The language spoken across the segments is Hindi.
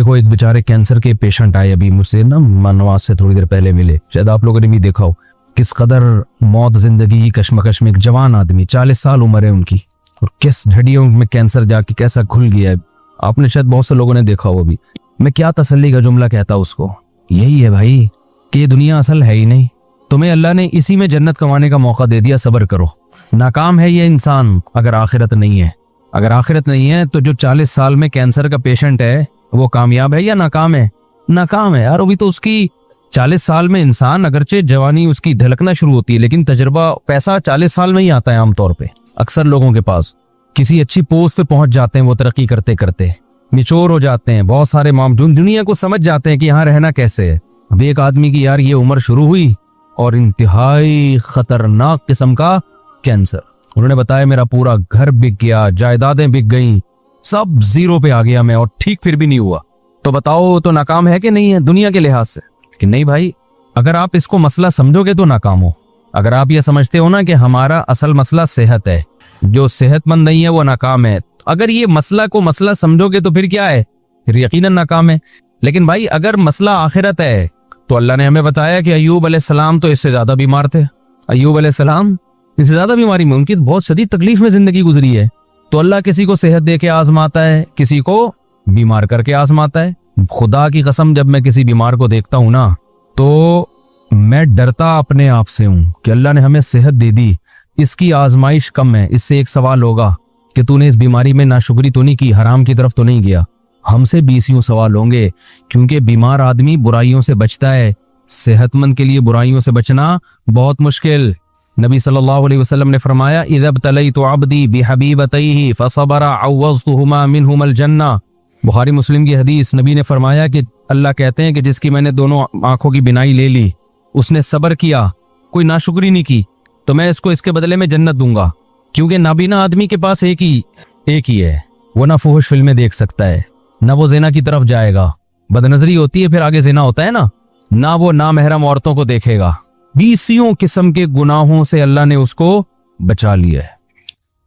देखो एक बेचारे कैंसर के पेशेंट आए अभी मुझसे ना, नवाज से थोड़ी देर पहले मिले, शायद आप लोगों ने भी देखा हो किस कदर मौत जिंदगी की कश्मकश में। एक जवान आदमी 40 साल उम्र है उनकी, और किस हड्डियों में कैंसर जाके कैसा घुल गया है, आपने शायद बहुत से लोगों ने देखा हो। अभी मैं क्या तसल्ली का जुमला कहता उसको, यही है भाई कि ये दुनिया असल है ही नहीं, तुम्हें अल्लाह ने इसी में जन्नत कमाने का मौका दे दिया, सब्र करो। नाकाम है ये इंसान अगर आखिरत नहीं है। अगर आखिरत नहीं है तो जो 40 साल में कैंसर का पेशेंट है वो कामयाब है या नाकाम है? नाकाम है यार। अभी तो उसकी 40 साल में इंसान, अगरचे जवानी उसकी ढलकना शुरू होती है, लेकिन तजर्बा पैसा 40 साल में ही आता है आमतौर पे। अक्सर लोगों के पास किसी अच्छी पोस्ट पे पहुंच जाते हैं वो तरक्की करते करते, मिचोर हो जाते हैं, बहुत सारे मामून दुनिया को समझ जाते हैं कि यहाँ रहना कैसे है। अब एक आदमी की यार ये उम्र शुरू हुई और इंतहाई खतरनाक किस्म का कैंसर। उन्होंने बताया मेरा पूरा घर बिक गया, जायदादें बिक गईं, सब जीरो पे आ गया मैं, और ठीक फिर भी नहीं हुआ। तो बताओ तो नाकाम है कि नहीं है दुनिया के लिहाज से? कि नहीं भाई, अगर आप इसको मसला समझोगे तो नाकाम हो। अगर आप ये समझते हो ना कि हमारा असल मसला सेहत है, जो सेहतमंद नहीं है वो नाकाम है, अगर ये मसला को मसला समझोगे तो फिर क्या है? फिर यकीनन नाकाम है। लेकिन भाई अगर मसला आखिरत है तो अल्लाह ने हमें बताया कि अय्यूब अलैहिस्सलाम तो इससे ज्यादा बीमार थे। अय्यूब अलैहिस्सलाम इससे ज्यादा बीमारी में, उनकी बहुत शदीद तकलीफ में जिंदगी गुजरी है। तो अल्लाह किसी को सेहत दे के आजमाता है, किसी को बीमार करके आजमाता है। खुदा की कसम जब मैं किसी बीमार को देखता हूं ना तो मैं डरता अपने आप से हूं कि अल्लाह ने हमें सेहत दे दी, इसकी आजमाइश कम है, इससे एक सवाल होगा कि तूने इस बीमारी में नाशुक्री तो नहीं की, हराम की तरफ तो नहीं गया। हमसे 20 सवाल होंगे, क्योंकि बीमार आदमी बुराइयों से बचता है, सेहतमंद के लिए बुराइयों से बचना बहुत मुश्किल। नबी सल्लल्लाहु अलैहि वसल्लम ने फरमाया इज़ा ब्तलैतु अब्दी बिहबीबतैहि फसबरा अव्वज़तुहुमा मिनहुमल जन्नह। बुखारी मुस्लिम की हदीस। नबी ने फरमाया कि अल्लाह कहते हैं कि जिसकी मैंने दोनों आंखों की बिनाई ले ली, उसने सब्र किया, कोई नाशुक्री नहीं की, तो मैं इसको इसके बदले में जन्नत दूंगा। क्योंकि नाबीना आदमी के पास एक ही है, वो ना फुहुश फिल्में देख सकता है, ना वो ज़िना की तरफ जाएगा, बदनजरी होती है फिर आगे ज़िना होता है ना वो नामहरम औरतों को देखेगा। 20 किस्म के गुनाहों से अल्लाह ने उसको बचा लिया है।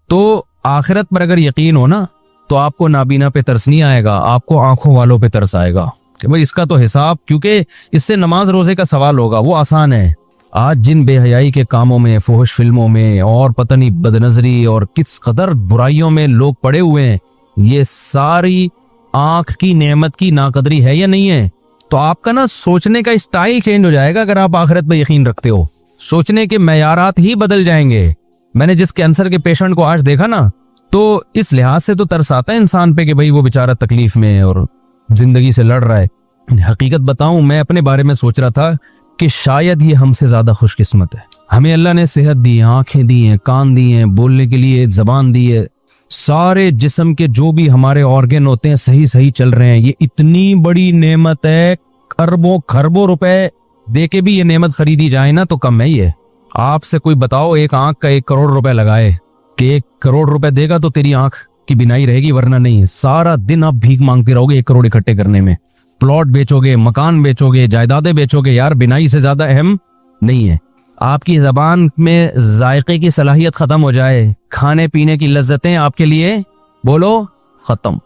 तो आखिरत पर अगर यकीन हो ना तो आपको नाबीना पे तरस नहीं आएगा, आपको आंखों वालों पे तरस आएगा कि भाई इसका तो हिसाब, क्योंकि इससे नमाज रोजे का सवाल होगा, वो आसान है। आज जिन बेहयाई के कामों में, फुहुश फिल्मों में और पता नहीं बदनजरी और किस कदर बुराइयों में लोग पड़े हुए हैं, ये सारी आंख की नेमत की नाकदरी है या नहीं है? तो आपका ना सोचने का स्टाइल चेंज हो जाएगा। अगर आप आखिरत पे यकीन रखते हो, सोचने के मयारात ही बदल जाएंगे। मैंने जिस कैंसर के पेशेंट को आज देखा ना, तो इस लिहाज से तो तरस आता है इंसान पे कि भाई वो बेचारा तकलीफ में है और जिंदगी से लड़ रहा है। हकीकत बताऊं, मैं अपने बारे में सोच रहा था कि शायद ये हमसे ज्यादा खुशकिस्मत है। हमें अल्लाह ने सेहत दी है, आंखें दी हैं, कान दिए हैं, बोलने के लिए जबान दी है, सारे जिस्म के जो भी हमारे ऑर्गन होते हैं सही चल रहे हैं। ये इतनी बड़ी नेमत है, अरबों खरबों रुपए दे के भी ये नेमत खरीदी जाए ना तो कम है ये। आपसे कोई बताओ एक आंख का 1 करोड़ रुपए लगाए कि 1 करोड़ रुपए देगा तो तेरी आंख की बिनाई रहेगी, वरना नहीं है। सारा दिन आप भीख मांगते रहोगे 1 करोड़ इकट्ठे करने में। प्लॉट बेचोगे, मकान बेचोगे, जायदादें बेचोगे, यार बिनाई से ज्यादा अहम नहीं है। आपकी जबान में जायके की सलाहियत खत्म हो जाए, खाने पीने की लज्जतें आपके लिए बोलो खत्म।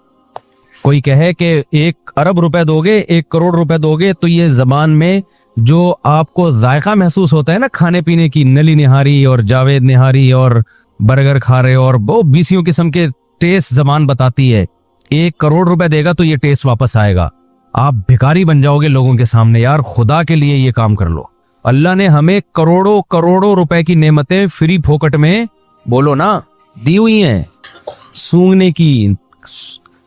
कोई कहे कि 1 अरब रुपए दोगे, 1 करोड़ रुपए दोगे, तो ये जबान में जो आपको जायका महसूस होता है ना खाने पीने की, नली निहारी और जावेद निहारी और बर्गर खा रहे हो और वो 20 किस्म के टेस्ट जबान बताती है, 1 करोड़ रुपए देगा तो ये टेस्ट वापस आएगा। आप भिखारी बन जाओगे लोगों के सामने। यार खुदा के लिए ये काम कर लो। अल्लाह ने हमें करोड़ों करोड़ों रुपए की नेमतें फ्री फोकट में बोलो ना दी हुई हैं, सूंघने की,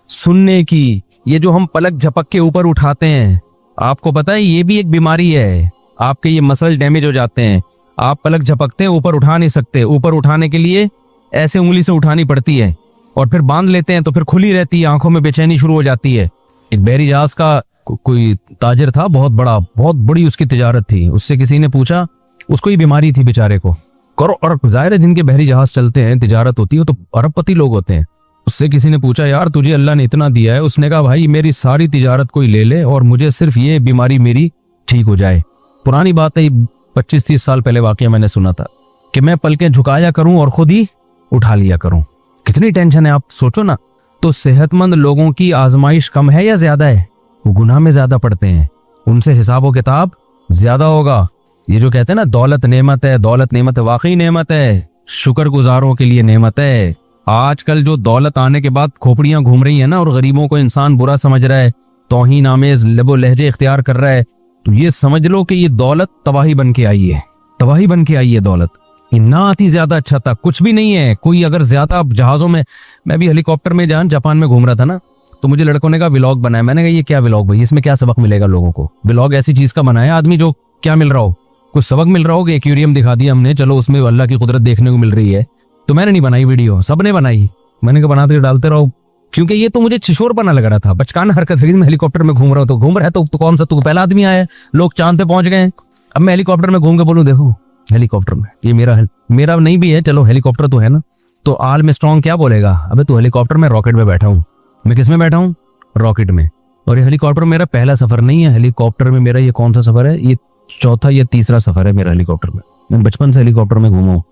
सुनने की। ये जो हम पलक झपक के ऊपर उठाते हैं, आपको पता है ये भी एक बीमारी है। आपके ये मसल डैमेज हो जाते हैं, आप पलक झपकते हैं, ऊपर उठा नहीं सकते, ऊपर उठाने के लिए ऐसे उंगली से उठानी पड़ती है और फिर बांध लेते हैं तो फिर खुली रहती है, आंखों में बेचैनी शुरू हो जाती है। एक बहरी जहाज का कोई ताजिर था, बहुत बड़ा, बहुत बड़ी उसकी तिजारत थी। उससे किसी ने पूछा, उसको ही बीमारी थी बेचारे को, और जाहिर है जिनके बहरी जहाज चलते हैं, तिजारत होती है, तो अरबपति लोग होते हैं। उससे किसी ने पूछा, यार तुझे अल्लाह ने इतना दिया है? उसने कहा, भाई मेरी सारी तिजारत कोई ले ले और मुझे सिर्फ ये बीमारी मेरी ठीक हो जाए। पुरानी बात है, 25-30 साल पहले वाकया मैंने सुना था कि मैं पलकें झुकाया करूं और खुद ही उठा लिया करूं। कितनी टेंशन है आप सोचो ना। तो सेहतमंद लोगों की आजमाइश कम है या ज्यादा है? वो गुनाह में ज्यादा पड़ते हैं, उनसे हिसाब व किताब ज्यादा होगा। ये जो कहते हैं ना दौलत नेमत है, दौलत नेमत है, वाकई नेमत है, शुक्रगुजारों के लिए नेमत है। आजकल जो दौलत आने के बाद खोपड़ियां घूम रही है ना और गरीबों को इंसान बुरा समझ रहा है, तौहीन आमेज लबो लहजे इख्तियार कर रहा है, तो ये समझ लो कि ये दौलत तबाही बन के आई है, तबाही बन के आई है दौलत। ना आती ज्यादा अच्छा था, कुछ भी नहीं है। कोई अगर ज्यादा जहाजों में, मैं भी हेलीकॉप्टर में जहाँ जापान में घूम रहा था ना, तो मुझे लड़कों ने कहा व्लॉग बनाया। मैंने कहा ये क्या व्लॉग भाई, इसमें क्या सबक मिलेगा लोगों को? व्लॉग ऐसी चीज का बनाया आदमी जो क्या मिल रहा हो, कुछ सबक मिल रहा हो कि एक्वेरियम दिखा दिया हमने, चलो उसमें अल्लाह की कुदरत देखने को मिल रही है। तो मैंने नहीं बनाई वीडियो, सबने बनाई। मैंने कहा बनाते डालते रहो, क्योंकि ये तो मुझे छिछोर बना लग रहा था, बचकाना हरकत है। मैं हेलीकॉप्टर में घूम रहा हूँ, तो घूम रहा है तो कौन सा तू पहला आदमी आया है, लोग चांद पे पहुंच गए। अब मैं हेलीकॉप्टर में घूम के बोलूं देखो हेलीकॉप्टर में, ये मेरा नहीं भी है, चलो हेलीकॉप्टर तो है ना। तो आल में स्ट्रॉन्ग क्या बोलेगा, अबे तू हेलीकॉप्टर में रॉकेट में बैठा हूँ। मैं किस में बैठा हूँ? रॉकेट में। और ये हेलीकॉप्टर मेरा पहला सफर नहीं है, हेलीकॉप्टर में मेरा ये कौन सा सफर है, ये चौथा या तीसरा सफर है मेरा हेलीकॉप्टर में। मैं बचपन से हेलीकॉप्टर में घूमा हूँ,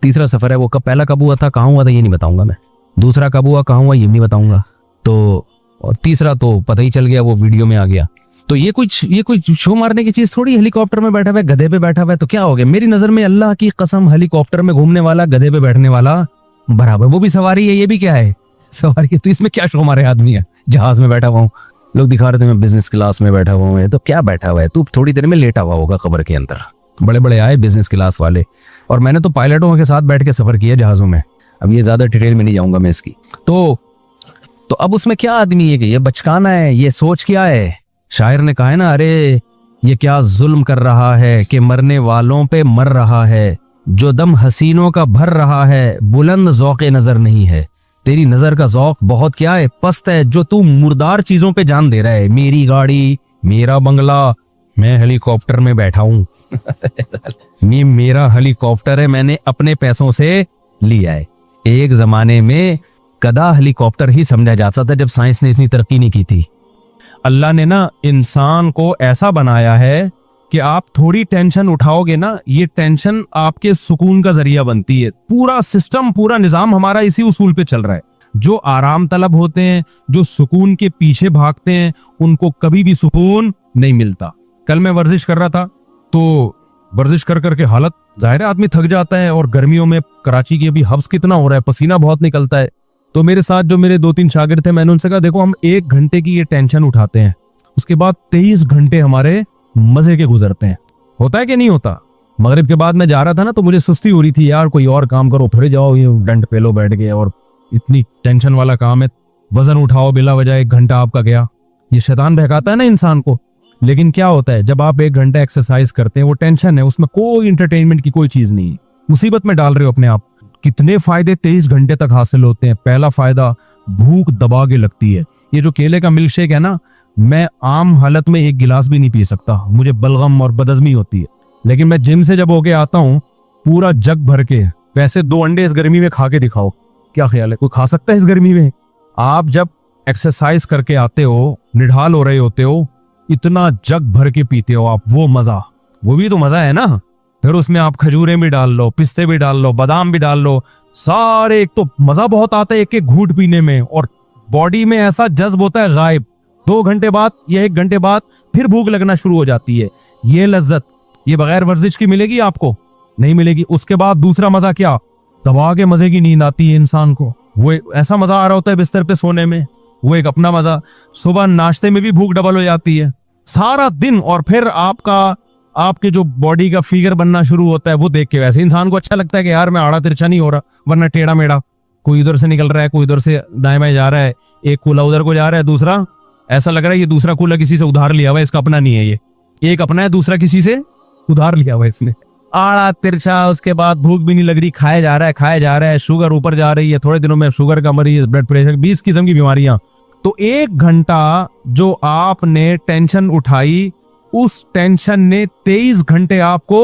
तीसरा सफर है वो। कब पहला कब हुआ था, कहाँ हुआ था, ये नहीं बताऊंगा मैं। दूसरा कब हुआ, कहाँ हुआ, ये नहीं बताऊंगा। तो और तीसरा तो पता ही चल गया, वो वीडियो में आ गया। तो ये कोई शो मारने की चीज थोड़ी, हेलीकॉप्टर में बैठा हुआ है, गधे पे बैठा हुआ है, तो क्या हो गया? मेरी नजर में अल्लाह की कसम हेलीकॉप्टर में घूमने वाला गधे पे बैठने वाला बराबर। वो भी सवारी है, ये भी क्या है, सवारी है। तो इसमें क्या शो मारे आदमी है, जहाज में बैठा हुआ हूँ, लोग दिखा रहे थे मैं बिजनेस क्लास में बैठा हुआ हूँ। तो क्या बैठा हुआ है तू, थोड़ी देर में लेटा हुआ होगा कब्र के अंदर। बड़े बड़े आए बिजनेस क्लास वाले, और मैंने तो पायलटों के साथ बैठ के सफर किया जहाजों में। अब ये ज्यादा डिटेल में नहीं जाऊंगा मैं इसकी। तो अब उसमें क्या आदमी है कि ये बचकाना है, ये सोच क्या है? शायर ने कहा है ना, अरे ये क्या जुल्म कर रहा है कि मरने वालों पे मर रहा है, जो दम हसीनों का भर रहा है, बुलंद ज़ौक़े नजर नहीं है। तेरी नजर का ज़ौक़ बहुत क्या है, पस्त है, जो तू मुर्दार चीजों पे जान दे रहा है। मेरी गाड़ी, मेरा बंगला, मैं हेलीकॉप्टर में बैठा हूं मेरा हेलीकॉप्टर है, मैंने अपने पैसों से लिया है। एक जमाने में गधा हेलीकॉप्टर ही समझा जाता था, जब साइंस ने इतनी तरक्की नहीं की थी। अल्लाह ने ना इंसान को ऐसा बनाया है कि आप थोड़ी टेंशन उठाओगे ना, ये टेंशन आपके सुकून का जरिया बनती है। पूरा सिस्टम, पूरा निजाम हमारा इसी उसूल पे चल रहा है। जो आराम तलब होते हैं, जो सुकून के पीछे भागते हैं, उनको कभी भी सुकून नहीं मिलता। कल मैं वर्जिश कर रहा था, तो वर्जिश कर करके हालत, जाहिर है आदमी थक जाता है, और गर्मियों में कराची की अभी हव्स कितना हो रहा है, पसीना बहुत निकलता है। तो मेरे साथ जो मेरे 2-3 शागिर्द थे, मैंने उनसे कहा देखो हम 1 घंटे की ये टेंशन उठाते हैं, उसके बाद 23 घंटे हमारे मजे के गुजरते हैं। होता है कि नहीं होता? मगरिब के बाद मैं जा रहा था ना, तो मुझे सुस्ती हो रही थी, यार कोई और काम करो, फिर जाओ ये डंड पे लो बैठ गए, और इतनी टेंशन वाला काम है, वजन उठाओ बिला वजह, 1 घंटा आपका गया। ये शैतान बहकाता है ना इंसान को। लेकिन क्या होता है, जब आप 1 घंटा एक्सरसाइज करते हैं, वो टेंशन है, उसमें कोई इंटरटेनमेंट की कोई चीज नहीं है, मुसीबत में डाल रहे हो अपने आप। कितने फायदे 23 घंटे तक हासिल होते हैं। पहला फायदा, भूख दबा के लगती है। ये जो केले का मिल्क शेक है ना, मैं आम हालत में 1 गिलास भी नहीं पी सकता, मुझे बलगम और बदहजमी होती है। लेकिन मैं जिम से जब होके आता हूँ, पूरा जग भर के, वैसे 2 अंडे इस गर्मी में खा के दिखाओ, क्या ख्याल है, कोई खा सकता है इस गर्मी में? आप जब एक्सरसाइज करके आते हो, निढाल हो रहे होते हो, इतना जग भर के पीते हो आप, वो मजा, वो भी तो मजा है ना। फिर उसमें आप खजूरें भी डाल लो, पिस्ते भी डाल लो, बादाम भी डाल लो, सारे, एक तो मजा बहुत आता है एक एक घूंट पीने में, और बॉडी में ऐसा जज्ब होता है गायब। 2 घंटे बाद या 1 घंटे बाद फिर भूख लगना शुरू हो जाती है। ये लज्जत, ये बगैर वर्जिश की मिलेगी आपको? नहीं मिलेगी। उसके बाद दूसरा मजा क्या, दबा के मजे की नींद आती है इंसान को। वो ऐसा मजा आ रहा होता है बिस्तर पे सोने में, वो एक अपना मजा। सुबह नाश्ते में भी भूख डबल हो जाती है सारा दिन, और फिर आपके जो बॉडी का फिगर बनना शुरू होता है, वो देख के वैसे इंसान को अच्छा लगता है कि यार मैं आड़ा तिरछा नहीं हो रहा, वरना टेढ़ा मेढ़ा, कोई इधर से निकल रहा है, कोई इधर से दाएं बाएं जा रहा है, एक कूला उधर को जा रहा है, दूसरा ऐसा लग रहा है ये दूसरा कूला किसी से उधार लिया हुआ है, इसका अपना नहीं है, ये एक अपना है, दूसरा किसी से उधार लिया हुआ है इसने। आड़ा तिरछा, उसके बाद भूख भी नहीं लग रही, खाया जा रहा है, शुगर ऊपर जा रही है, थोड़े दिनों में शुगर का मरीज, ब्लड प्रेशर, 20 किस्म की बीमारियां। तो 1 घंटा जो आपने टेंशन उठाई, उस टेंशन ने 23 घंटे आपको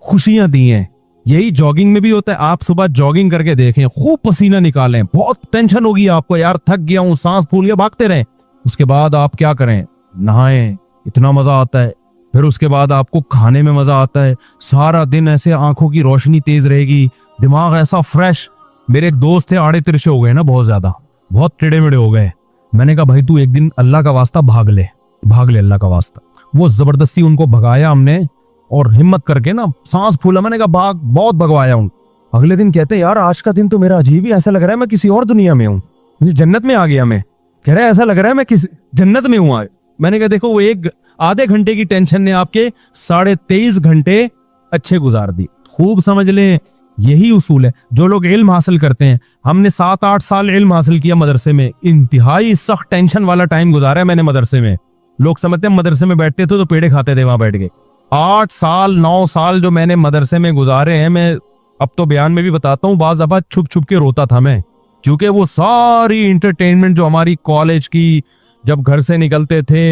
खुशियां दी हैं। यही जॉगिंग में भी होता है। आप सुबह जॉगिंग करके देखें, खूब पसीना निकालें, बहुत टेंशन होगी आपको, यार थक गया हूं, सांस फूल गया, भागते रहें। उसके बाद आप क्या करें, नहाएं, इतना मजा आता है। फिर उसके बाद आपको खाने में मजा आता है, सारा दिन ऐसे आंखों की रोशनी तेज रहेगी, दिमाग ऐसा फ्रेश। मेरे एक दोस्त थे, आड़े तिरछे हो गए ना, बहुत ज्यादा, बहुत टेढ़े मेढ़े हो गए। मैंने कहा भाई तू एक दिन अल्लाह का वास्ता भाग ले, भाग ले अल्लाह का वास्ता। वो जबरदस्ती उनको भगाया हमने, और हिम्मत करके ना सांस फूला, मैंने कहा भाग, बहुत भगवाया उनको। अगले दिन कहते यार आज का दिन तो मेरा अजीब ही, ऐसा लग रहा है मैं किसी और दुनिया में हूँ, मुझे जन्नत में आ गया मैं। कह रहा है ऐसा लग रहा है मैं किसी जन्नत में हूँ आज। मैंने कहा देखो वो एक आधे घंटे की टेंशन ने आपके 23.5 घंटे अच्छे गुजार दी। खूब समझ लें, यही उसूल है। जो लोग इल्म हासिल करते हैं, हमने 7-8 साल इल्म हासिल किया मदरसे में, इंतहाई सख्त टेंशन वाला टाइम गुजारा है मैंने मदरसे में। लोग समझते हैं मदरसे में बैठते थे तो पेड़े खाते थे वहां बैठ के। 8 साल 9 साल जो मैंने मदरसे में गुजारे हैं, मैं अब तो बयान में भी बताता हूँ, बाज दफा छुप छुप के रोता था मैं, क्योंकि वो सारी इंटरटेनमेंट जो हमारी कॉलेज की, जब घर से निकलते थे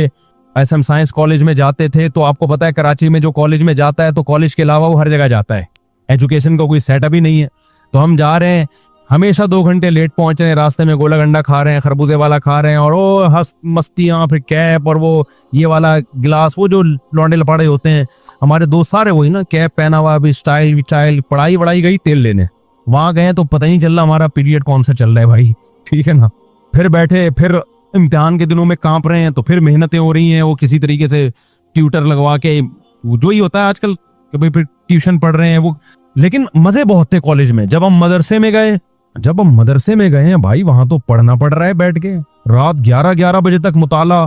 एसएम साइंस कॉलेज में जाते थे, तो आपको पता है कराची में जो कॉलेज में जाता है तो कॉलेज के अलावा वो हर जगह जाता है, एजुकेशन का कोई सेटअप ही नहीं है। तो हम जा रहे हैं, हमेशा 2 घंटे लेट पहुंच रहे हैं, रास्ते में गोला गंडा खा रहे हैं, खरबूजे वाला खा रहे हैं, और वो हंस मस्तियां, फिर कैप और वो ये वाला गिलास, वो जो लौंडे लपाड़े होते हैं हमारे दोस्त सारे वही ना, कैप पहना हुआ, अभी स्टाइल पढ़ाई वढ़ाई गई तेल लेने, वहां गए तो पता ही नहीं चल रहा हमारा पीरियड कौन सा चल रहा है भाई, ठीक है ना। फिर बैठे, फिर इम्तिहान के दिनों में कांप रहे हैं, तो फिर मेहनतें हो रही हैं, वो किसी तरीके से ट्यूटर लगवा के, जो ही होता है आजकल कि भाई फिर ट्यूशन पढ़ रहे हैं वो। लेकिन मजे बहुत थे कॉलेज में। जब हम मदरसे में गए हैं भाई, वहां तो पढ़ना पड़ रहा है बैठ के, रात 11-11 बजे तक मुताला।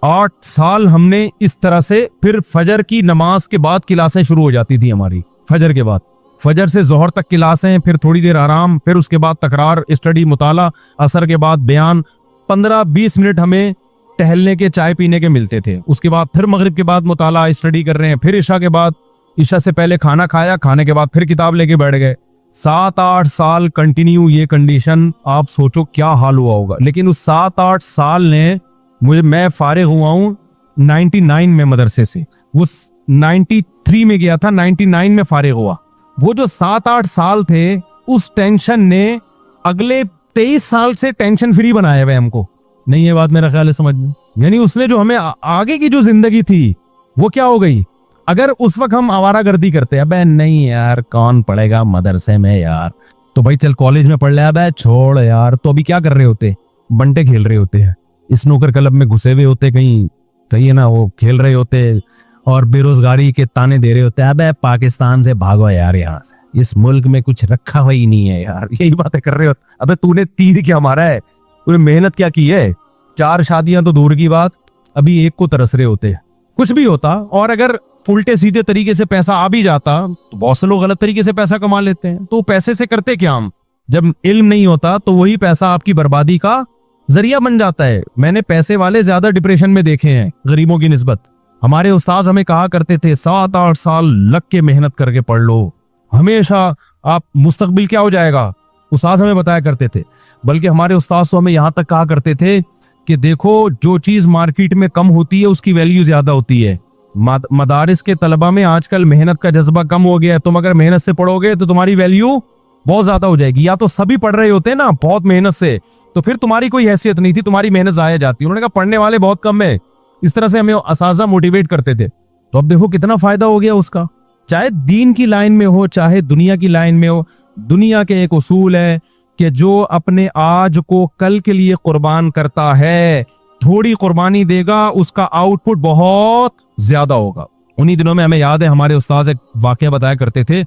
8 साल हमने इस तरह से, फिर फजर की नमाज के बाद क्लासें शुरू हो जाती थी हमारी, फजर के बाद, फजर से जोहर तक क्लासें, फिर थोड़ी देर आराम, फिर उसके बाद तकरार, स्टडी, मुताला, असर के बाद बयान, 15-20 मिनट हमें टहलने के, चाय पीने के मिलते थे। उसके बाद फिर मगरिब के बाद मुताला, स्टडी कर रहे हैं, फिर इशा के बाद, इशा से पहले खाना खाया, खाने के बाद फिर किताब लेके बैठ गए। 7-8 साल कंटिन्यू ये कंडीशन, आप सोचो क्या हाल हुआ होगा। लेकिन उस 7-8 साल ने मैं फारिग हुआ हूँ 99 में मदरसे से, उस 93 में गया था, 99 में फारिग हुआ। वो जो 7-8 साल थे, उस टेंशन ने अगले 23 साल से टेंशन फ्री बनाया हुआ हमको। नहीं, ये बात मेरा ख्याल है समझ में, यानी उसने जो हमें आगे की जो जिंदगी थी वो क्या हो गई। अगर उस वक्त हम आवारागर्दी करते, अबे नहीं यार कौन पढ़ेगा मदरसे में यार, तो भाई चल कॉलेज में पढ़ ले, अबे छोड़ यार, तो अभी क्या कर रहे होते, बंटे खेल रहे होते हैं, स्नूकर क्लब में घुसे हुए होते, कहीं है ना, वो खेल रहे होते और बेरोजगारी के ताने दे रहे होते, अबे पाकिस्तान से भागो यार, यहाँ से, इस मुल्क में कुछ रखा हुआ ही नहीं है यार, यही बातें कर रहे होते। अबे तूने तीर क्या मारा है, तूने मेहनत क्या की है, 4 शादियां तो दूर की बात, अभी एक को तरस रहे होते। कुछ भी होता, और अगर उल्टे सीधे तरीके से पैसा आ भी जाता, तो बहुत से लोग गलत तरीके से पैसा कमा लेते हैं, तो पैसे से करते क्या हम, जब इल्म नहीं होता तो वही पैसा आपकी बर्बादी का जरिया बन जाता है। मैंने पैसे वाले ज्यादा डिप्रेशन में देखे हैं गरीबों की निस्बत। हमारे उस्ताद हमें कहा करते थे 7-8 साल लग के मेहनत करके पढ़ लो, हमेशा आप मुस्तकबिल क्या हो जाएगा, उस्ताद हमें बताया करते थे। बल्कि हमारे उस्ताद तो हमें यहाँ तक कहा करते थे कि देखो जो चीज मार्केट में कम होती है उसकी वैल्यू ज्यादा होती है। मदारिस के तलबा में आजकल मेहनत का जज्बा कम हो गया है, तुम अगर मेहनत से पढ़ोगे तो तुम्हारी वैल्यू बहुत ज्यादा हो जाएगी। या तो सभी पढ़ रहे होते हैं ना बहुत मेहनत से, तो फिर तुम्हारी कोई हैसियत नहीं थी, तुम्हारी मेहनत जाया जाती। उन्होंने कहा पढ़ने वाले बहुत कम है, इस तरह से हमें असाजा मोटिवेट करते थे। तो अब देखो कितना फायदा हो गया उसका, चाहे दीन की लाइन में हो चाहे दुनिया की लाइन में हो। दुनिया के एक उसूल है कि जो अपने आज को कल के लिए कुर्बान करता है, थोड़ी कुर्बानी देगा, उसका आउटपुट बहुत ज्यादा होगा। उन्हीं दिनों में हमें याद है हमारे उस्ताद एक वाकया बताया करते थे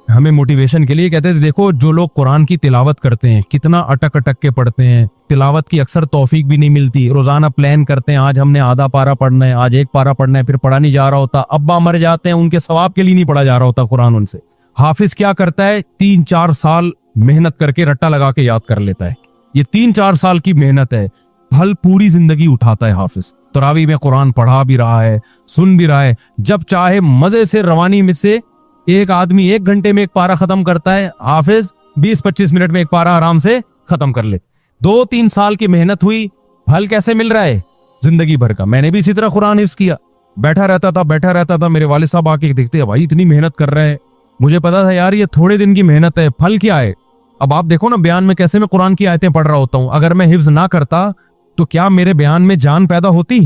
हमें मोटिवेशन के लिए, कहते थे देखो जो लोग कुरान की तिलावत करते हैं कितना अटक अटक के पढ़ते हैं, तिलावत की अक्सर तौफीक भी नहीं मिलती, रोजाना प्लान करते हैं आज हमने आधा पारा पढ़ना है, आज 1 पारा पढ़ना है, फिर पढ़ा नहीं जा रहा होता, अब्बा मर जाते हैं उनके सवाब के लिए नहीं पढ़ा जा रहा होता कुरान उनसे। हाफिज क्या करता है 3-4 साल मेहनत करके रट्टा लगा के याद कर लेता है, ये 3-4 साल की मेहनत है, फल पूरी जिंदगी उठाता है हाफिज। तरावी में कुरान पढ़ा भी रहा है, सुन भी रहा है, जब चाहे मजे से रवानी में से एक आदमी 1 घंटे में 1 पारा खत्म करता है, हाफिज 20-25 मिनट में 1 पारा आराम से खत्म कर ले। 2-3 साल की मेहनत हुई, फल कैसे मिल रहा है जिंदगी भर का। मैंने भी इसी तरह कुरान हिफ्ज किया, बैठा रहता था, मेरे वालिद साहब आके देखते हैं भाई इतनी मेहनत कर रहा है, मुझे पता था यार ये थोड़े दिन की मेहनत है, फल क्या है। अब आप देखो ना बयान में कैसे मैं कुरान की आयतें पढ़ रहा होता हूँ, अगर मैं हिफ्ज ना करता तो क्या मेरे बयान में जान पैदा होती,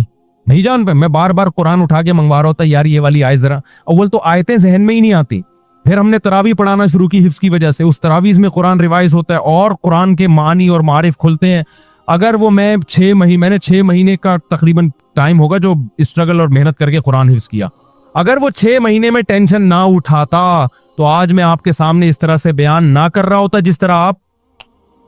नहीं जान पे मैं बार बार कुरान उठा के मंगवा रहा होता यार ये वाली आयत जरा, अव्वल तो आयतें जहन में ही नहीं आती। फिर हमने तरावी पढ़ाना शुरू की हिफ्ज की वजह से, उस तरावीज में कुरान रिवाइज होता है और कुरान के मानी और मारिफ खुलते हैं। अगर वो मैंने 6 महीने का तकरीबन टाइम होगा जो स्ट्रगल और मेहनत करके कुरान हिफ्ज किया, अगर वो 6 महीने में टेंशन ना उठाता तो आज मैं आपके सामने इस तरह से बयान ना कर रहा होता जिस तरह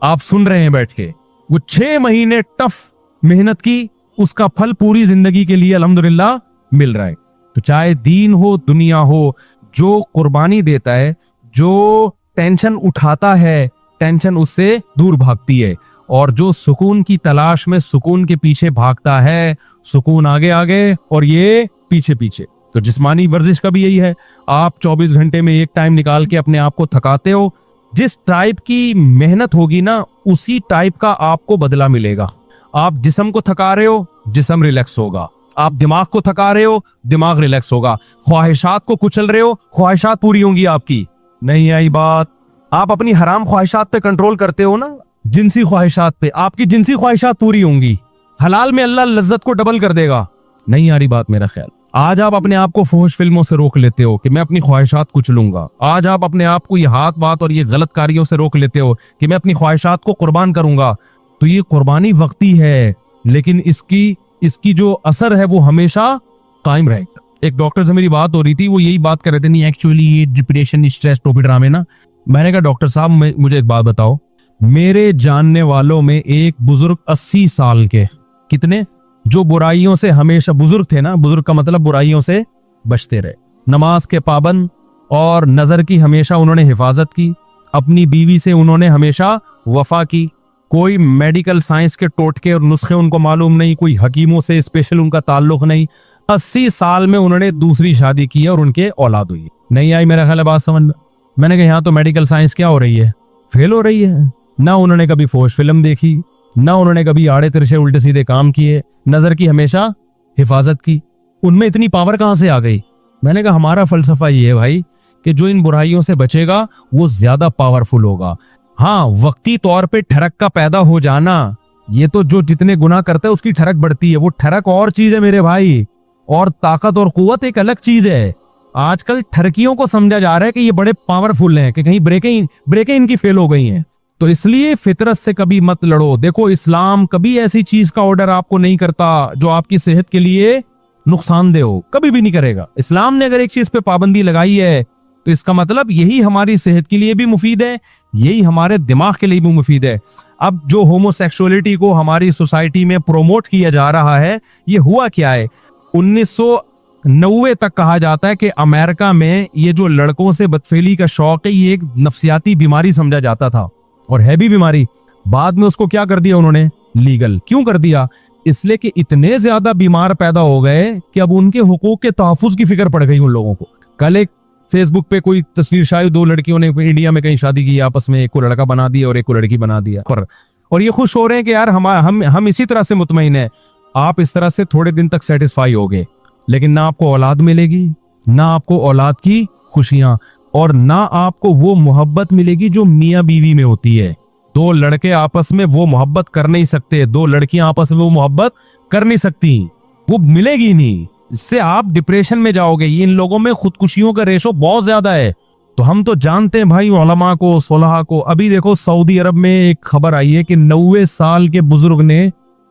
आप सुन रहे हैं बैठ के। वो 6 महीने टफ मेहनत की, उसका फल पूरी जिंदगी के लिए अल्हम्दुलिल्लाह मिल रहा है। तो चाहे दीन हो दुनिया हो, जो कुर्बानी देता है, जो टेंशन उठाता है, टेंशन उससे दूर भागती है। और जो सुकून की तलाश में सुकून के पीछे भागता है, सुकून आगे आगे और ये पीछे पीछे। तो जिस्मानी वर्जिश का भी यही है, आप 24 घंटे में एक टाइम निकाल के अपने आप को थकाते हो, जिस टाइप की मेहनत होगी ना उसी टाइप का आपको बदला मिलेगा। आप जिस्म को थका रहे हो, जिस्म रिलैक्स होगा। आप दिमाग को थका रहे हो, दिमाग रिलैक्स होगा। ख्वाहिशात को कुचल रहे हो, ख्वाहिशात पूरी होंगी आपकी। नहीं आई बात? आप अपनी हराम ख्वाहिशात पे कंट्रोल करते हो ना, जिनसी ख्वाहिशात पे, आपकी जिनसी ख्वाहिशात पूरी होंगी। हलाल में अल्लाह लज्जत को डबल कर देगा। नहीं आ रही बात मेरा ख्याल? आज आप अपने आप को फौश फिल्मों से रोक लेते हो कि मैं अपनी ख्वाहिशात कुचलूंगा। आज आप अपने आप को ये हाथ बात और ये गलत कार्यों से रोक लेते हो कि मैं अपनी ख्वाहिशात को कुर्बान करूंगा। तो ये कुर्बानी वक्ती है, लेकिन इसकी जो असर है वो हमेशा कायम रहेगा। एक डॉक्टर से मेरी बात हो रही थी, वो यही बात कर रहे थे, नहीं एक्चुअली ये डिप्रेशन स्ट्रेस टोपी ड्रामे ना। मैंने कहा डॉक्टर साहब मुझे एक बात बताओ, मेरे जानने वालों में एक बुजुर्ग 80 साल के, कितने, जो बुराइयों से हमेशा, बुजुर्ग थे ना, बुजुर्ग का मतलब बुराइयों से बचते रहे, नमाज के पाबंद और नजर की हमेशा उन्होंने हिफाजत की, अपनी बीवी से उन्होंने हमेशा वफा की, कोई मेडिकल साइंस के टोटके और नुस्खे उनको मालूम नहीं, कोई हकीमों से स्पेशल उनका ताल्लुक नहीं। 80 साल में उन्होंने दूसरी शादी की और उनके औलाद हुई। नहीं आई मेरा ख्याल है बात समझ में? मैंने कहा यहाँ तो मेडिकल साइंस क्या हो रही है, फेल हो रही है। ना उन्होंने कभी फौश फिल्म देखी, ना उन्होंने कभी आड़े तिरछे उल्टे सीधे काम किए, नजर की हमेशा हिफाजत की। उनमें इतनी पावर कहां से आ गई? मैंने कहा हमारा फलसफा ये है भाई कि जो इन बुराइयों से बचेगा वो ज्यादा पावरफुल होगा। हाँ, वक्ती तौर पे ठरक का पैदा हो जाना, ये तो जो जितने गुनाह करता है उसकी ठरक बढ़ती है, वो ठरक और चीज है मेरे भाई, और ताकत और कुव्वत एक अलग चीज है। आजकल ठरकियों को समझा जा रहा है कि ये बड़े पावरफुल हैं, कि कहीं ब्रेकें इनकी फेल हो गई हैं। तो इसलिए फितरत से कभी मत लड़ो। देखो, इस्लाम कभी ऐसी चीज का ऑर्डर आपको नहीं करता जो आपकी सेहत के लिए नुकसानदेह हो, कभी भी नहीं करेगा। इस्लाम ने अगर एक चीज पे पाबंदी लगाई है तो इसका मतलब यही हमारी सेहत के लिए भी मुफीद है, यही हमारे दिमाग के लिए भी मुफीद है। अब जो होमोसेक्सुअलिटी को हमारी सोसाइटी में प्रोमोट किया जा रहा है, ये हुआ क्या है? 1990 तक कहा जाता है कि अमेरिका में ये जो लड़कों से बदफेली का शौक है, ये एक नफ्सियाती बीमारी समझा जाता था, और है भी बीमारी। बाद में उसको क्या कर दिया उन्होंने? लीगल। क्यों कर दिया? इसलिए कि इतने ज्यादा बीमार पैदा हो गए कि अब उनके हुकूक के तहफ्फुज की फिक्र पड़ गई उन लोगों को। कल एक फेसबुक पे कोई तस्वीर शायद 2 लड़कियों ने इंडिया में कहीं शादी की आपस में, एक को लड़का बना दिया और एक को लड़की बना दिया, और ये खुश हो रहे हैं कि यार हम इसी तरह से मुतमईन है। आप इस तरह से थोड़े दिन तक सेटिस्फाई होगे, लेकिन ना आपको औलाद मिलेगी, ना आपको औलाद की खुशियां, और ना आपको वो मोहब्बत मिलेगी जो मियां बीवी में होती है। 2 लड़के आपस में वो मोहब्बत कर नहीं सकते, 2 लड़कियां आपस में वो मोहब्बत कर नहीं सकती, वो मिलेगी नहीं। इससे आप डिप्रेशन में जाओगे। इन लोगों में खुदकुशियों का रेशो बहुत ज्यादा है। तो हम तो जानते हैं भाई उलमा को, सुलहा को। अभी देखो सऊदी अरब में एक खबर आई है कि 90 साल के बुजुर्ग ने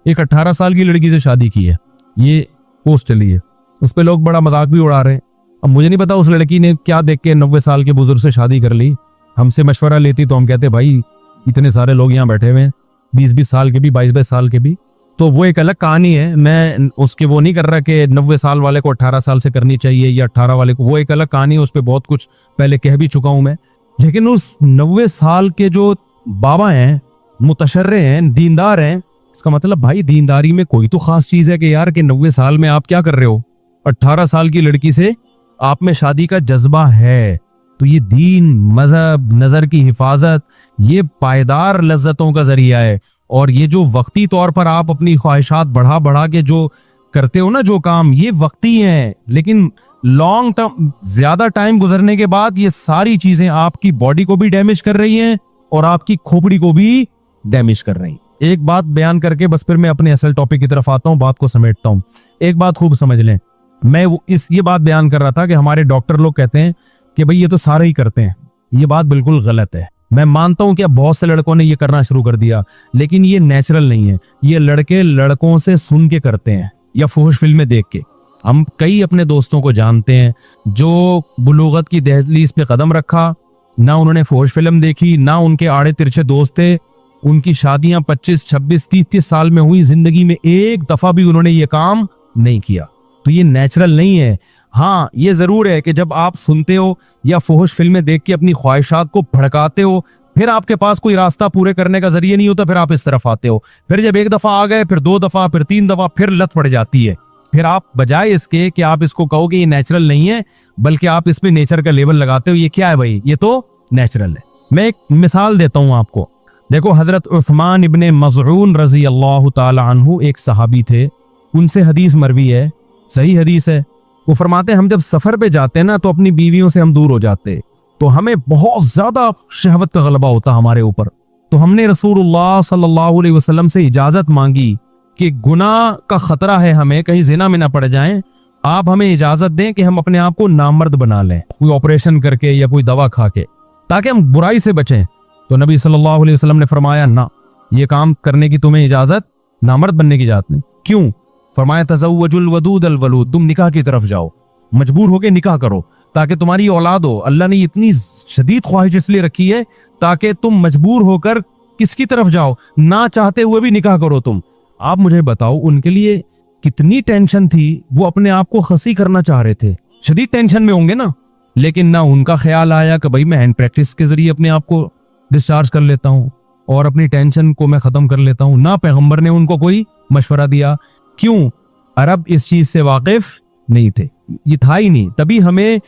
एक 18 साल की लड़की से शादी की है। ये पोस्ट चली है, उस पर लोग बड़ा मजाक भी उड़ा रहे हैं। अब मुझे नहीं पता उस लड़की ने क्या देख के 90 साल के बुजुर्ग से शादी कर ली। हमसे मशवरा लेती तो हम कहते भाई इतने सारे लोग यहाँ बैठे हुए हैं, 20-20 साल के भी, 22-22 साल के भी, तो वो एक अलग कहानी है। मैं उसके वो नहीं कर रहा कि 90 साल वाले को 18 साल से करनी चाहिए या 18 वाले को, वो एक अलग कहानी है। उस पर बहुत कुछ पहले कह भी चुका हूं मैं। लेकिन उस 90 साल के जो बाबा हैं, मुतशर्रे हैं, दीनदार हैं, इसका मतलब भाई दीनदारी में कोई तो खास चीज है कि यार कि 90 साल में आप क्या कर रहे हो? 18 साल की लड़की से आप में शादी का जज्बा है। तो ये दीन, मजहब, नजर की हिफाजत, ये पायदार लज्जतों का जरिया है। और ये जो वक्ती तौर पर आप अपनी ख्वाहिशात बढ़ा बढ़ा के जो करते हो ना जो काम, ये वक्ती हैं, लेकिन लॉन्ग टर्म, ज्यादा टाइम गुजरने के बाद ये सारी चीजें आपकी बॉडी को भी डैमेज कर रही हैं और आपकी खोपड़ी को भी डैमेज कर रही हैं। एक बात बयान करके बस फिर मैं अपने असल टॉपिक की तरफ आता हूं, बात को समेटता हूं। एक बात खूब समझ लें, मैं ये बात बयान कर रहा था कि हमारे डॉक्टर लोग कहते हैं कि भाई ये तो सारे ही करते हैं। ये बात बिल्कुल गलत है। मैं मानता हूं कि अब बहुत से लड़कों ने ये करना शुरू कर दिया, लेकिन ये नेचुरल नहीं है। ये लड़के लड़कों से सुन के करते हैं या फुहश फिल्में देख के। हम कई अपने दोस्तों को जानते हैं जो बुलूगत की दहलीज पे कदम रखा, ना उन्होंने फुहश फिल्म देखी, ना उनके आड़े तिरछे दोस्त थे, उनकी शादियां 25, 26, 30 साल में हुई, जिंदगी में एक दफा भी उन्होंने ये काम नहीं किया। तो ये नेचुरल नहीं है। हाँ, ये जरूर है कि जब आप सुनते हो या फुहश फिल्में देख के अपनी ख्वाहिशात को भड़काते हो, फिर आपके पास कोई रास्ता पूरे करने का जरिए नहीं होता, फिर आप इस तरफ आते हो। फिर जब एक दफा आ गए, फिर 2 दफा, फिर 3 दफा, फिर लत पड़ जाती है। फिर आप बजाय इसके कि आप इसको कहो कि ये नेचुरल नहीं है, बल्कि आप इस पे नेचर का लेबल लगाते हो। ये क्या है भाई? ये तो नेचुरल है। मैं एक मिसाल देता हूं आपको। देखो, हजरत उस्मान इब्ने मज़ऊन रजी अल्लाह ताला अन्हु एक सहाबी थे, उनसे हदीस मरवी है, सही हदीस है। वो फरमाते हैं हम जब सफर पे जाते हैं ना तो अपनी बीवियों से हम दूर हो जाते, तो हमें बहुत ज्यादा शहवत का गलबा होता हमारे ऊपर। तो हमने रसूलुल्लाह सल्लल्लाहु अलैहि वसल्लम से इजाजत मांगी कि गुनाह का खतरा है, हमें कहीं जिना में ना पड़ जाएं, आप हमें इजाजत दें कि हम अपने आप को नामर्द बना लें, कोई ऑपरेशन करके या कोई दवा खा के, ताकि हम बुराई से बचें। तो नबी सल्लल्लाहु अलैहि वसल्लम ने फरमाया, ना, ये काम करने की तुम्हें इजाजत, नामर्द बनने की इजाजत नहीं। क्यों? फरमाया तज़व्वजुल वदूद अल वलूद, तुम निकाह की तरफ जाओ, मजबूर होके निकाह करो ताकि तुम्हारी औलाद हो। अल्लाह ने इतनी शदीद ख्वाहिश इसलिए रखी है ताकि तुम मजबूर होकर किसकी तरफ जाओ, ना चाहते हुए भी निकाह करो तुम। आप मुझे बताओ, उनके लिए कितनी टेंशन थी, वो अपने आप को खसी करना चाह रहे थे, शदीद टेंशन में होंगे ना। लेकिन ना उनका ख्याल आया कि भाई मैं हैंड प्रैक्टिस के जरिए अपने आप को डिस्चार्ज कर लेता हूँ और अपनी टेंशन को मैं खत्म कर लेता हूँ। ना पैगंबर ने उनको कोई मशवरा दिया। क्यों? अरब इस चीज से वाकिफ नहीं थे, ये था ही नहीं। तभी हमें,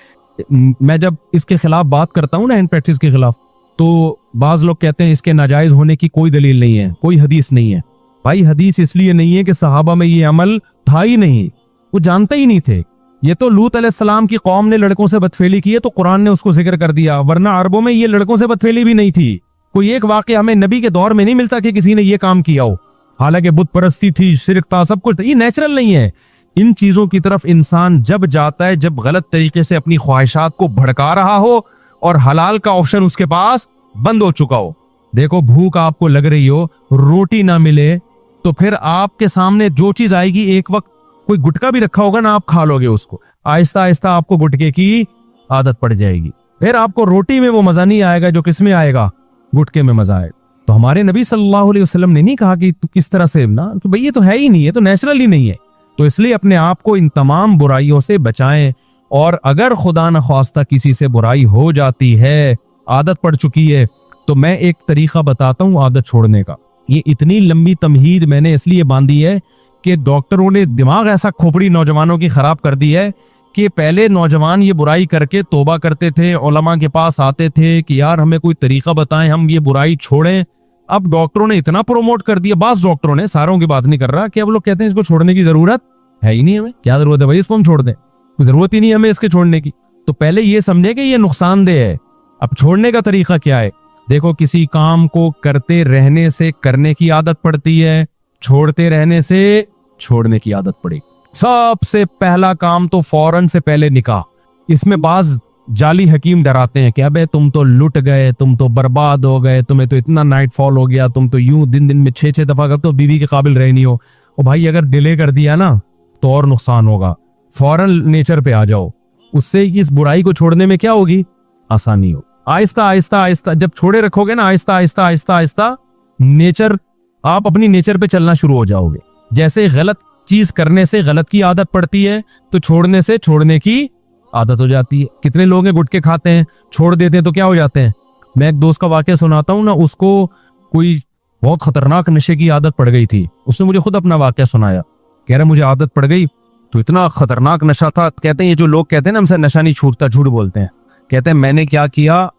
मैं जब इसके खिलाफ बात करता हूँ ना, हैंड प्रैक्टिस के खिलाफ, तो बाज लोग कहते हैं इसके नाजायज होने की कोई दलील नहीं है, कोई हदीस नहीं है। भाई हदीस इसलिए नहीं है कि सहाबा में ये अमल था ही नहीं, वो जानते ही नहीं थे। ये तो लूत अलैहिस्सलाम की कौम ने लड़कों से बदफेली की है तो कुरान ने उसको जिक्र कर दिया, वरना अरबों में ये लड़कों से बदफेली भी नहीं थी। कोई एक वाकया हमें नबी के दौर में नहीं मिलता कि किसी ने ये काम किया हो। हालांकि बुत परस्ती थी, शिरक था, सब कुछ था। ये नेचुरल नहीं है। इन चीजों की तरफ इंसान जब जाता है, जब गलत तरीके से अपनी ख्वाहिशात को भड़का रहा हो और हलाल का ऑप्शन उसके पास बंद हो चुका हो। देखो, भूख आपको लग रही हो, रोटी ना मिले, तो फिर आपके सामने जो चीज आएगी, एक वक्त कोई गुटखा भी रखा होगा ना, आप खा लोगे उसको। आहिस्ता आहिस्ता आपको गुटखे की आदत पड़ जाएगी। फिर आपको रोटी में वो मजा नहीं आएगा जो किस में आएगा, गुटखे में मजा आएगा। तो हमारे नबी सल्लल्लाहु अलैहि वसल्लम ने नहीं कहा कि तू किस तरह से ना, तो भाई ये तो है ही नहीं, ये तो नेचुरल ही नहीं है। तो इसलिए अपने आप को इन तमाम बुराइयों से बचाएं। और अगर खुदा न ख्वास्ता किसी से बुराई हो जाती है, आदत पड़ चुकी है, तो मैं एक तरीका बताता हूँ आदत छोड़ने का। ये इतनी लंबी तमहीद मैंने इसलिए बांधी है कि डॉक्टरों ने दिमाग ऐसा खोपड़ी नौजवानों की खराब कर दी है कि पहले नौजवान ये बुराई करके तौबा करते थे, उलमा के पास आते थे कि यार हमें कोई तरीका बताएं, हम ये बुराई छोड़ें। अब डॉक्टरों ने इतना प्रमोट कर दिया, बास डॉक्टरों ने, सारों की बात नहीं कर रहा, कि अब लोग कहते हैं इसको छोड़ने की जरूरत है ही नहीं, हमें क्या जरूरत है भाई इसको हम छोड़ दें, कोई जरूरत ही नहीं हमें इसके छोड़ने की। तो पहले ये समझे कि ये नुकसानदेह है। अब छोड़ने का तरीका क्या है? देखो, किसी काम को करते रहने से करने की आदत पड़ती है, छोड़ते रहने से छोड़ने की आदत पड़ेगी। सबसे पहला काम तो फौरन से पहले निकाह। इसमें बाज जाली हकीम डराते हैं कि अबे तुम तो लुट गए, तुम तो बर्बाद हो गए, तुम्हें तो इतना नाइट फॉल हो गया, तुम तो यूं दिन दिन में 6-6 दफा कर तो बीवी के काबिल रह नहीं हो। और भाई अगर डिले कर दिया ना तो और नुकसान होगा। फौरन नेचर पे आ जाओ, उससे इस बुराई को छोड़ने में क्या होगी, आसानी हो। आहिस्ता आहिस्ता आहिस्ता जब छोड़े रखोगे ना, आहिस्ता आहिस्ता आहिस्ता आहिस्ता नेचर, आप अपनी नेचर पे चलना शुरू हो जाओगे। जैसे गलत चीज करने से गलत की आदत पड़ती है, तो छोड़ने से छोड़ने की आदत हो जाती है। कितने लोग हैं गुटखे खाते हैं, छोड़ देते हैं तो क्या हो जाते हैं। मैं एक दोस्त का वाकया सुनाता हूँ ना, उसको कोई बहुत खतरनाक नशे की आदत पड़ गई थी। उसने मुझे खुद अपना वाकया सुनाया, कह रहा मुझे आदत पड़ गई तो इतना खतरनाक नशा था। कहते हैं ये जो लोग कहते हैं ना हमसे नशा नहीं छूटता, झूठ बोलते हैं। कहते हैं मैंने क्या किया,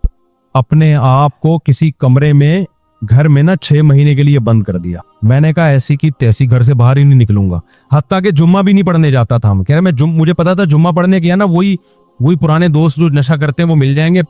अपने आप को किसी कमरे में घर में ना 6 महीने के लिए बंद कर दिया। मैंने कहा ऐसी की तैसी घर से बाहर ही नहीं निकलूंगा। हत्ता के जुम्मा भी नहीं पढ़ने जाता था। हम कह रहे मैं मुझे पता था जुम्मा पढ़ने गया ना, वही पुराने दोस्त जो नशा करते हैं वो मिल जाएंगे,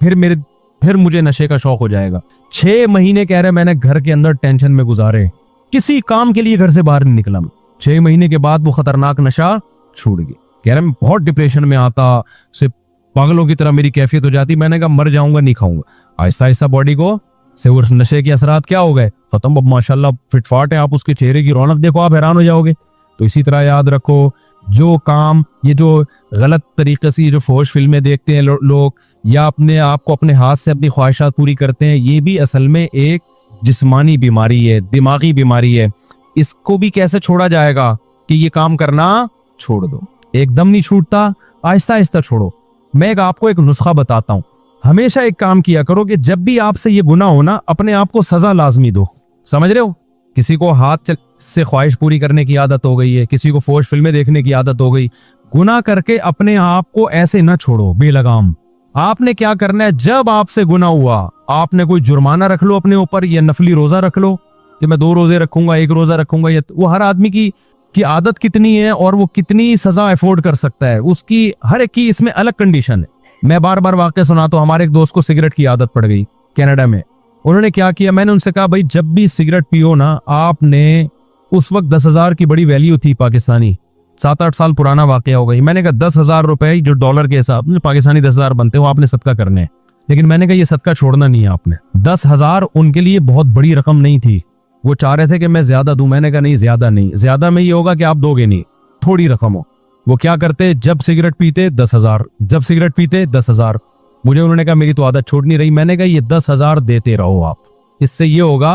फिर मुझे नशे का शौक हो जाएगा। 6 महीने कह रहे मैंने घर के अंदर टेंशन में गुजारे, किसी काम के लिए घर से बाहर नहीं निकला। 6 महीने के बाद वो खतरनाक नशा छूट गई। कह रहे मैं बहुत डिप्रेशन में आता, सिर्फ पागलों की तरह मेरी कैफियत हो जाती। मैंने कहा मर जाऊंगा, नहीं खाऊंगा। आहिस्ता आहिस्ता बॉडी को से वो नशे के असरात क्या हो गए, खत्म। अब माशाल्लाह फिटफाट है, आप उसके चेहरे की रौनक देखो, आप हैरान हो जाओगे। तो इसी तरह याद रखो, जो काम ये जो गलत तरीके से ये जो फौश फिल्में देखते हैं लोग, या अपने आप को अपने हाथ से अपनी ख्वाहिशात पूरी करते हैं, ये भी असल में एक जिस्मानी बीमारी है, दिमागी बीमारी है। इसको भी कैसे छोड़ा जाएगा कि ये काम करना छोड़ दो। एकदम नहीं छूटता, आहिस्ता आहिस्ता छोड़ो। मैं आपको एक नुस्खा बताता हूं। हमेशा एक काम किया करो कि जब भी आपसे ये गुनाह हो ना, अपने आप को सजा लाजमी दो। समझ रहे हो? किसी को हाथ से ख्वाहिश पूरी करने की आदत हो गई है, किसी को फौश फिल्में देखने की आदत हो गई, गुनाह करके अपने आप को ऐसे ना छोड़ो बेलगाम। आपने क्या करना है, जब आपसे गुनाह हुआ, आपने कोई जुर्माना रख लो अपने ऊपर, या नफली रोजा रख लो कि मैं 2 रोजे रखूंगा, 1 रोजा रखूंगा। या वो हर आदमी की आदत कितनी है और वो कितनी सजा अफोर्ड कर सकता है, उसकी हर एक की इसमें अलग कंडीशन है। मैं बार बार वाकया सुनाता हूं। हमारे एक दोस्त को सिगरेट की आदत पड़ गई कनाडा में। उन्होंने क्या किया, मैंने उनसे कहा भाई जब भी सिगरेट पियो ना, आपने उस वक्त 10,000 की बड़ी वैल्यू थी पाकिस्तानी, 7-8 साल पुराना वाकया हो गई। मैंने कहा 10,000 रुपए जो डॉलर के हिसाब में पाकिस्तानी 10,000 बनते हो, आपने सदका करने हैं। लेकिन मैंने कहा ये सदका छोड़ना नहीं है आपने। 10,000 उनके लिए बहुत बड़ी रकम नहीं थी। वो चाह रहे थे कि मैं ज्यादा दूं। मैंने कहा नहीं, ज्यादा नहीं, ज्यादा में ये होगा कि आप दोगे नहीं, थोड़ी रकम हो। वो क्या करते, जब सिगरेट पीते 10,000, जब सिगरेट पीते 10,000। मुझे उन्होंने कहा मेरी तो आदत छोड़ नहीं रही। मैंने कहा ये 10,000 देते रहो आप। इससे ये होगा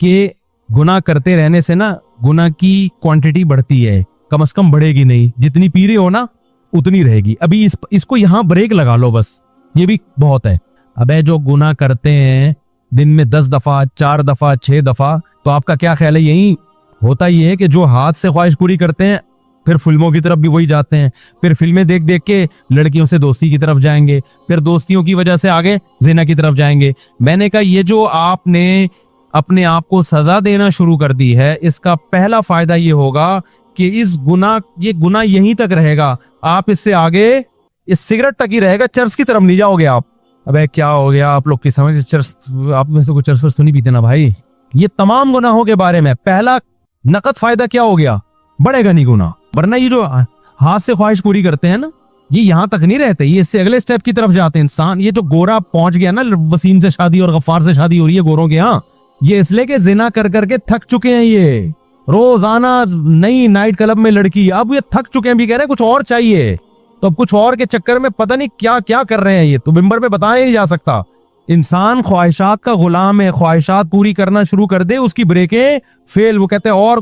कि गुनाह करते रहने से ना गुनाह की क्वांटिटी बढ़ती है, कम से कम बढ़ेगी नहीं। जितनी पी रहे हो ना उतनी रहेगी। अभी इसको यहां ब्रेक लगा लो बस, ये भी बहुत है। अबे जो गुनाह करते हैं दिन में 10 दफा, 4 दफा, 6 दफा, तो आपका क्या ख्याल है, यही होता ही है कि जो हाथ से ख्वाहिश पूरी करते हैं फिर फिल्मों की तरफ भी वही जाते हैं, फिर फिल्में देख देख के लड़कियों से दोस्ती की तरफ जाएंगे, फिर दोस्तियों की वजह से आगे जिना की तरफ जाएंगे। मैंने कहा ये जो आपने अपने आप को सजा देना शुरू कर दी है, इसका पहला फायदा ये होगा कि ये गुनाह यहीं तक रहेगा, आप इससे आगे इस सिगरेट तक ही रहेगा, चर्च की तरफ नहीं जाओगे आप। अबे क्या हो गया आप लोग की समझ, चर्च आप में से कोई चर्च तो नहीं पीते ना भाई। ये तमाम गुनाहों के बारे में पहला नकद फायदा क्या हो गया, बढ़ेगा नहीं गुनाह। वरना ये जो हाथ से ख्वाहिश पूरी करते हैं ना, ये यहां तक नहीं रहते, ये इससे अगले स्टेप की तरफ जाते हैं इंसान। ये जो गोरा पहुंच गया ना, वसीम से शादी और गफ्फार से शादी हो रही है गोरों के यहाँ, ये इसलिए कि जिना कर करके थक चुके हैं। ये रोजाना नई नाइट क्लब में लड़की, अब ये थक चुके हैं, भी कह रहे हैं कुछ और चाहिए। तो अब कुछ और के चक्कर में पता नहीं क्या क्या कर रहे हैं। ये तो मिंबर पे बताया नहीं जा सकता। इंसान ख्वाहिशात का गुलाम है, ख्वाहिशात पूरी करना शुरू कर दे, उसकी ब्रेकें फेल। वो कहते हैं और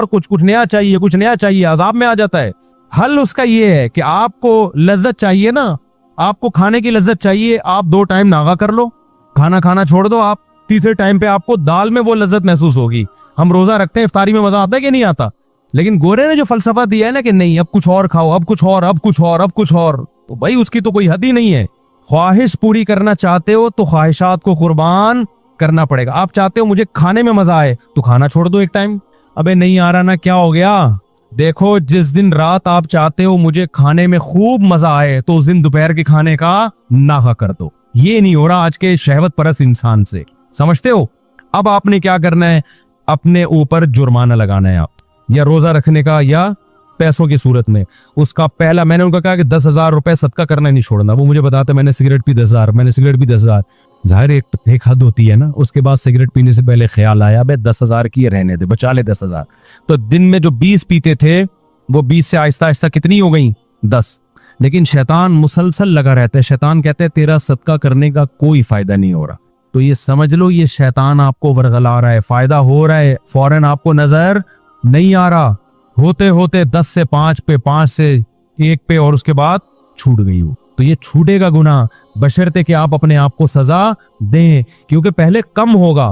कुछ नया चाहिए, कुछ नया चाहिए, अजाब में आ जाता है। हल उसका ये है कि आपको लज्जत चाहिए ना, आपको खाने की लज्जत चाहिए, आप 2 टाइम नागा कर लो, खाना खाना छोड़ दो। आप तीसरे टाइम पे आपको दाल में वो लज्जत महसूस होगी। हम रोजा रखते हैं, इफ्तारी में मजा आता है कि नहीं आता? लेकिन गोरे ने जो फलसफा दिया है ना कि नहीं अब कुछ और खाओ, अब कुछ और, अब कुछ और, अब कुछ और, तो भाई उसकी तो कोई हद ही नहीं है। ख्वाहिश पूरी करना चाहते हो तो ख्वाहिशात को कुर्बान करना पड़ेगा। आप चाहते हो मुझे खाने में मजा आए तो खाना छोड़ दो एक टाइम। अबे नहीं आ रहा ना, क्या हो गया? देखो जिस दिन रात आप चाहते हो मुझे खाने में खूब मजा आए, तो उस दिन दोपहर के खाने का नागा कर दो। ये नहीं हो रहा आज के शहवत परस्त इंसान से, समझते हो? अब आपने क्या करना है, अपने ऊपर जुर्माना लगाना है आप, या रोजा रखने का या पैसों की सूरत में। उसका पहला मैंने उनका कहा कि 10,000 रुपए सदका करना नहीं छोड़ना। वो मुझे बताते मैंने सिगरेट पी 10,000, मैंने सिगरेट पी 10,000। जाहिर एक हद होती है ना। उसके बाद सिगरेट पीने से पहले ख्याल आया, बे 10,000 की रहने दे, बचा ले 10,000। तो दिन में जो 20 पीते थे वो 20 से आहिस्ता आहिस्ता कितनी हो गई, 10। लेकिन शैतान मुसलसल लगा रहता है। शैतान कहते हैं तेरा सदका करने का कोई फायदा नहीं हो रहा। तो ये समझ लो ये शैतान आपको वरगला रहा है, फायदा हो रहा है, फौरन आपको नजर नहीं आ रहा। होते होते 10 से 5 पे, 5 से 1 पे, और उसके बाद छूट गई वो। तो ये छूटेगा गुनाह बशर्ते कि आप अपने आप को सजा दें, क्योंकि पहले कम होगा।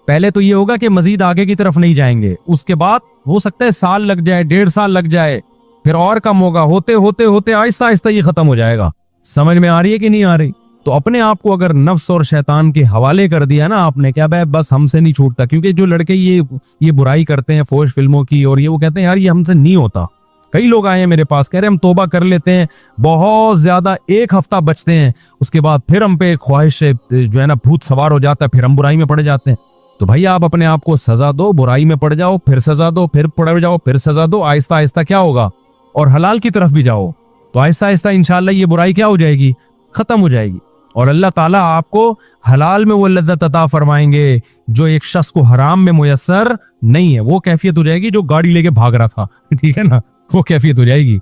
पहले तो ये होगा कि मजीद आगे की तरफ नहीं जाएंगे, उसके बाद हो सकता है साल लग जाए, 1.5 साल लग जाए, फिर और कम होगा। होते होते होते आहिस्ता आहिस्ता ये खत्म हो जाएगा। समझ में आ रही है कि नहीं आ रही? तो अपने आप को अगर नफ्स और शैतान के हवाले कर दिया ना आपने, क्या बस हमसे नहीं छूटता। क्योंकि जो लड़के ये बुराई करते हैं फौज फिल्मों की, और ये वो कहते हैं यार ये हमसे नहीं होता। कई लोग आए हैं मेरे पास, कह रहे हैं हम तौबा कर लेते हैं, बहुत ज्यादा 1 हफ्ता बचते हैं, उसके बाद फिर हम पे ख्वाहिश जो है ना भूत सवार हो जाता है, फिर हम बुराई में पड़ जाते हैं। तो भाई आप अपने आप को सजा दो, बुराई में पड़ जाओ, फिर सजा दो, फिर पड़ जाओ, फिर सजा दो। आहिस्ता आहिस्ता क्या होगा, और हलाल की तरफ भी जाओ, तो आहिस्ता आहिस्ता इंशाल्लाह ये बुराई क्या हो जाएगी, खत्म हो जाएगी। और अल्लाह ताला आपको हलाल में वो लज्जत अता फरमाएंगे जो एक शख्स को हराम में मुयस्सर नहीं है। वो कैफियत हो जाएगी जो गाड़ी लेके भाग रहा था, ठीक है ना, वो कैफियत हो जाएगी।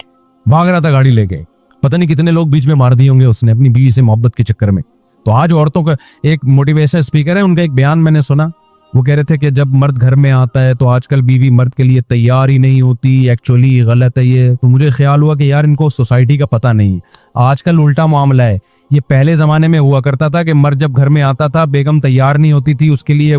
भाग रहा था गाड़ी लेके, पता नहीं कितने लोग बीच में मार दिए होंगे उसने अपनी बीवी से मोहब्बत के चक्कर में। तो आज औरतों का एक मोटिवेशन स्पीकर है, उनका एक बयान मैंने सुना। वो कह रहे थे कि जब मर्द घर में आता है तो आजकल बीवी मर्द के लिए तैयार ही नहीं होती, एक्चुअली गलत है ये। तो मुझे ख्याल हुआ कि यार इनको सोसाइटी का पता नहीं, आजकल उल्टा मामला है। ये पहले जमाने में हुआ करता था कि मर्द जब घर में आता था बेगम तैयार नहीं होती थी, उसके लिए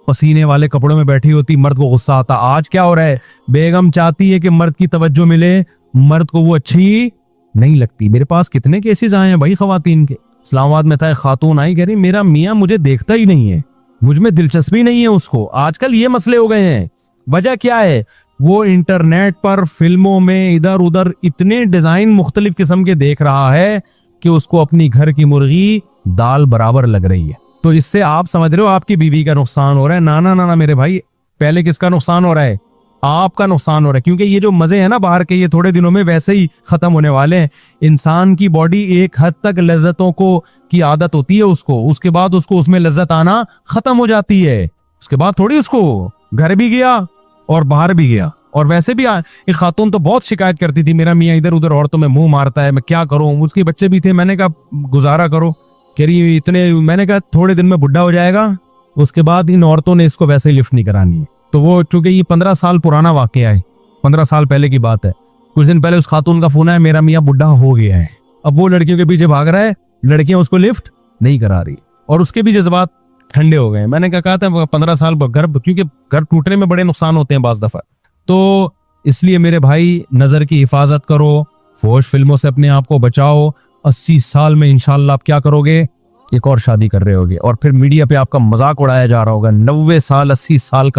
पसीने वाले कपड़ों में बैठी होती, मर्द को गुस्सा आता। आज क्या हो रहा है, बेगम चाहती है कि मर्द की तवज्जो मिले, मर्द को वो अच्छी नहीं लगती। मेरे पास कितने केसेस आए हैं भाई खवातीन के। इस्लामाबाद में था, एक खातून आई, कह रही मेरा मियाँ मुझे देखता ही नहीं है, मुझ में दिलचस्पी नहीं है उसको। आजकल ये मसले हो गए हैं। वजह क्या है, वो इंटरनेट पर फिल्मों में इधर उधर इतने डिजाइन मुख्तलिफ किस्म के देख रहा है कि उसको अपनी घर की मुर्गी दाल बराबर लग रही है। तो इससे आप समझ रहे हो आपकी बीवी का नुकसान हो रहा है। ना ना ना ना मेरे भाई, पहले किसका नुकसान हो रहा है, आपका नुकसान हो रहा है। क्योंकि ये जो मजे हैं ना बाहर के, ये थोड़े दिनों में वैसे ही खत्म होने वाले हैं। इंसान की बॉडी एक हद तक लज्जतों को की आदत होती है उसको, उसके बाद उसको उसमें लज्जत आना खत्म हो जाती है। उसके बाद थोड़ी उसको घर भी गया और बाहर भी गया। और वैसे भी एक खातून तो बहुत शिकायत करती थी, मेरा मियाँ इधर उधर औरतों में मुंह मारता है, मैं क्या करूं। उसके बच्चे भी थे, मैंने कहा गुजारा करो। कह रही इतने, मैंने कहा थोड़े दिन में बुढ़ा हो जाएगा, उसके बाद इन औरतों ने इसको वैसे ही लिफ्ट नहीं करानी है। तो वो चूंकि ये 15 साल पुराना वाकया है, 15 साल पहले की बात है। कुछ दिन पहले उस खातून का फोन आया, मेरा मियाँ बुढ़ा हो गया है, अब वो लड़कियों के पीछे भाग रहा है, लड़कियां उसको लिफ्ट नहीं करा रही और उसके भी जज्बात ठंडे हो गए। मैंने कहा था 15 साल घर, क्योंकि घर टूटने में बड़े नुकसान होते हैं बाज दफा। तो इसलिए मेरे भाई नजर की हिफाजत करो, फोश फिल्मों से अपने आप को बचाओ। 80 साल में इंशाल्लाह आप क्या करोगे, एक और शादी कर रहे होगे और फिर मीडिया पे आपका मजाक उड़ाया जा रहा होगा। 90 साल 80 साल का